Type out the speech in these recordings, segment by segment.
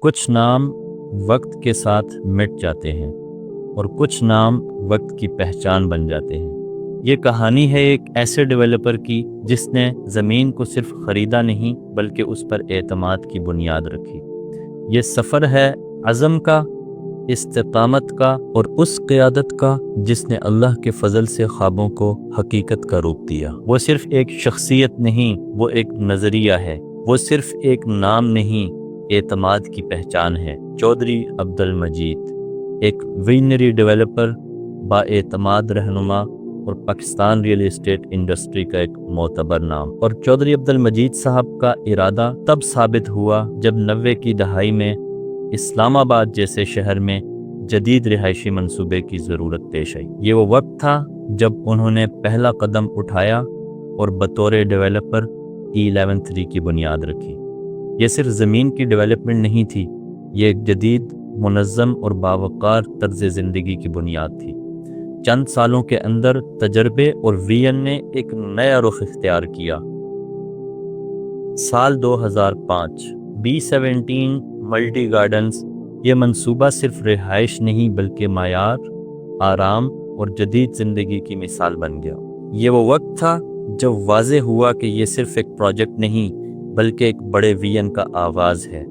کچھ نام وقت کے ساتھ مٹ جاتے ہیں اور کچھ نام وقت کی پہچان بن جاتے ہیں۔ یہ کہانی ہے ایک ایسے ڈیولپر کی جس نے زمین کو صرف خریدا نہیں بلکہ اس پر اعتماد کی بنیاد رکھی۔ یہ سفر ہے عزم کا، استقامت کا اور اس قیادت کا جس نے اللہ کے فضل سے خوابوں کو حقیقت کا روپ دیا۔ وہ صرف ایک شخصیت نہیں، وہ ایک نظریہ ہے۔ وہ صرف ایک نام نہیں، اعتماد کی پہچان ہے۔ چودھری عبد المجید ایک ویژنری ڈیولپر، با اعتماد رہنما اور پاکستان ریئل اسٹیٹ انڈسٹری کا ایک معتبر نام۔ اور چودھری عبد المجید صاحب کا ارادہ تب ثابت ہوا جب 90 کی دہائی میں اسلام آباد جیسے شہر میں جدید رہائشی منصوبے کی ضرورت پیش آئی۔ یہ وہ وقت تھا جب انہوں نے پہلا قدم اٹھایا اور بطور ڈیولپر E11 کی بنیاد رکھی۔ یہ صرف زمین کی ڈیولپمنٹ نہیں تھی، یہ ایک جدید، منظم اور باوقار طرز زندگی کی بنیاد تھی۔ چند سالوں کے اندر تجربے اور ویژن نے ایک نیا رخ اختیار کیا۔ سال 2005 B17 ملٹی گارڈنز، یہ منصوبہ صرف رہائش نہیں بلکہ معیار، آرام اور جدید زندگی کی مثال بن گیا۔ یہ وہ وقت تھا جب واضح ہوا کہ یہ صرف ایک پروجیکٹ نہیں بلکہ ایک بڑے ویژن کا آغاز ہے،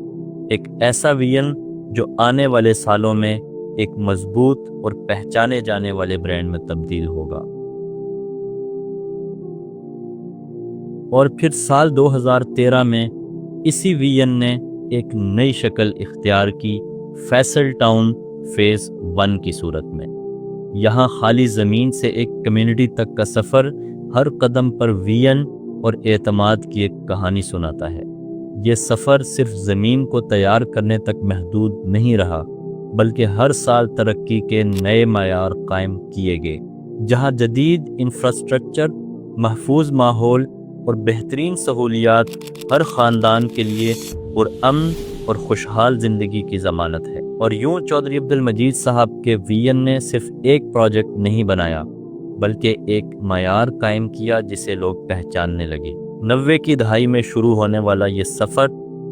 ایک ایسا ویژن جو آنے والے سالوں میں ایک مضبوط اور پہچانے جانے والے برانڈ میں تبدیل ہوگا۔ اور پھر سال 2013 میں اسی ویژن نے ایک نئی شکل اختیار کی، فیصل ٹاؤن فیز 1 کی صورت میں۔ یہاں خالی زمین سے ایک کمیونٹی تک کا سفر ہر قدم پر ویژن اور اعتماد کی ایک کہانی سناتا ہے۔ یہ سفر صرف زمین کو تیار کرنے تک محدود نہیں رہا بلکہ ہر سال ترقی کے نئے معیار قائم کیے گئے، جہاں جدید انفراسٹرکچر، محفوظ ماحول اور بہترین سہولیات ہر خاندان کے لیے پرامن اور خوشحال زندگی کی ضمانت ہے۔ اور یوں چودھری عبد المجید صاحب کے ویژن نے صرف ایک پروجیکٹ نہیں بنایا بلکہ ایک معیار قائم کیا جسے لوگ پہچاننے لگے۔ 90 کی دہائی میں شروع ہونے والا یہ سفر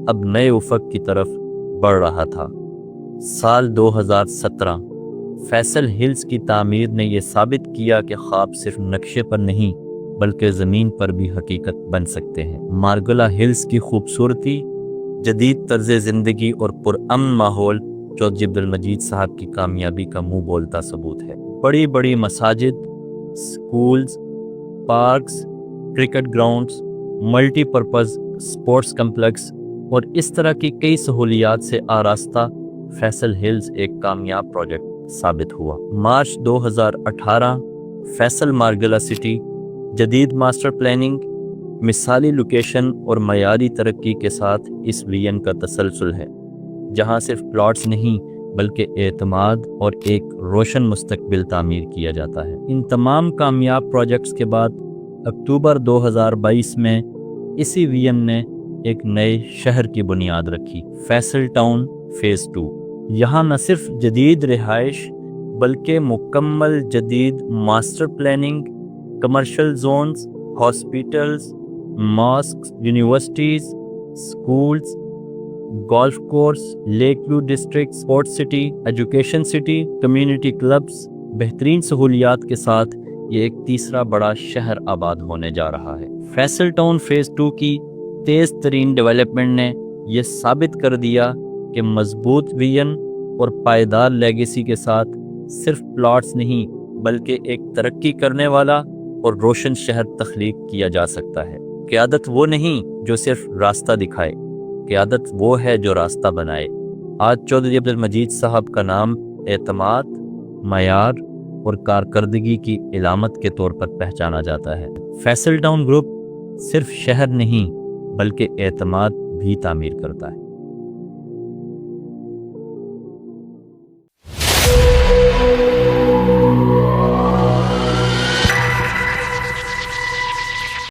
اب نئے افق کی طرف بڑھ رہا تھا۔ سال 2017 فیصل ہلز کی تعمیر نے یہ ثابت کیا کہ خواب صرف نقشے پر نہیں بلکہ زمین پر بھی حقیقت بن سکتے ہیں۔ مارگلا ہلز کی خوبصورتی، جدید طرز زندگی اور پرامن ماحول چودھری عبد المجید صاحب کی کامیابی کا منہ بولتا ثبوت ہے۔ بڑی بڑی مساجد، schools, parks, cricket grounds, multi purpose sports complex اور اس طرح کی کئی سہولیات سے آراستہ فیصل ہلز ایک کامیاب پروجیکٹ ثابت ہوا۔ مارچ 2018 فیصل مارگلا سٹی، جدید ماسٹر پلاننگ، مثالی لوکیشن اور معیاری ترقی کے ساتھ اس ویژن کا تسلسل ہے، جہاں صرف پلاٹس نہیں بلکہ اعتماد اور ایک روشن مستقبل تعمیر کیا جاتا ہے۔ ان تمام کامیاب پروجیکٹس کے بعد اکتوبر 2022 میں اسی ویژن نے ایک نئے شہر کی بنیاد رکھی، فیصل ٹاؤن فیز 2۔ یہاں نہ صرف جدید رہائش بلکہ مکمل جدید master planning, commercial zones, hospitals, mosques, universities, schools, golf course, lake view district, sport city, education city, community clubs, بہترین سہولیات کے ساتھ یہ ایک تیسرا بڑا شہر آباد ہونے جا رہا ہے۔ فیصل ٹاؤن فیز 2 کی تیز ترین ڈیولپمنٹ نے یہ ثابت کر دیا کہ مضبوط ویژن اور پائیدار لیگیسی کے ساتھ صرف پلاٹس نہیں بلکہ ایک ترقی کرنے والا اور روشن شہر تخلیق کیا جا سکتا ہے۔ قیادت وہ نہیں جو صرف راستہ دکھائے، قیادت وہ ہے جو راستہ بنائے۔ آج چودھری عبد المجید صاحب کا نام اعتماد، معیار اور کارکردگی کی علامت کے طور پر پہچانا جاتا ہے۔ فیصل ٹاؤن گروپ صرف شہر نہیں بلکہ اعتماد بھی تعمیر کرتا ہے۔